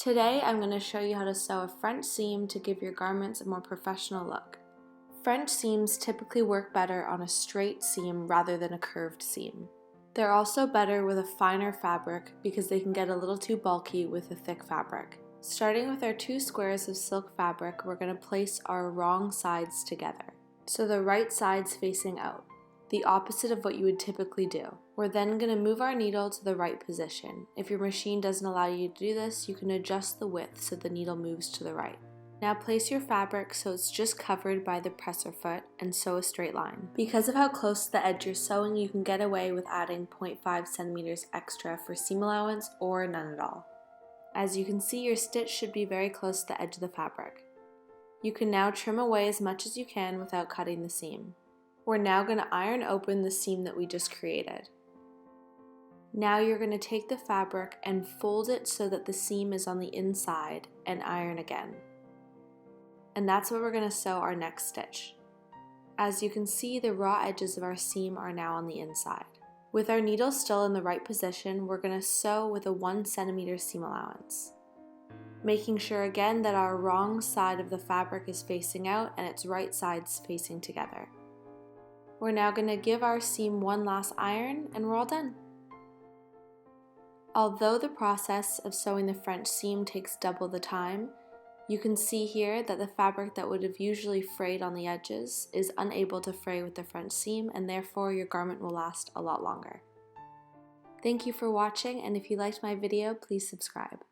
Today I'm going to show you how to sew a French seam to give your garments a more professional look. French seams typically work better on a straight seam rather than a curved seam. They're also better with a finer fabric because they can get a little too bulky with a thick fabric. Starting with our 2 squares of silk fabric, we're going to place our wrong sides together. So the right side's facing out, the opposite of what you would typically do. We're then going to move our needle to the right position. If your machine doesn't allow you to do this, you can adjust the width so the needle moves to the right. Now place your fabric so it's just covered by the presser foot and sew a straight line. Because of how close to the edge you're sewing, you can get away with adding 0.5 centimeters extra for seam allowance or none at all. As you can see, your stitch should be very close to the edge of the fabric. You can now trim away as much as you can without cutting the seam. We're now going to iron open the seam that we just created. Now you're going to take the fabric and fold it so that the seam is on the inside and iron again. And that's where we're going to sew our next stitch. As you can see, the raw edges of our seam are now on the inside. With our needle still in the right position, we're going to sew with a 1 centimeter seam allowance. Making sure again that our wrong side of the fabric is facing out and its right side's facing together. We're now going to give our seam one last iron and we're all done. Although the process of sewing the French seam takes double the time, you can see here that the fabric that would have usually frayed on the edges is unable to fray with the French seam, and therefore your garment will last a lot longer. Thank you for watching, and if you liked my video, please subscribe.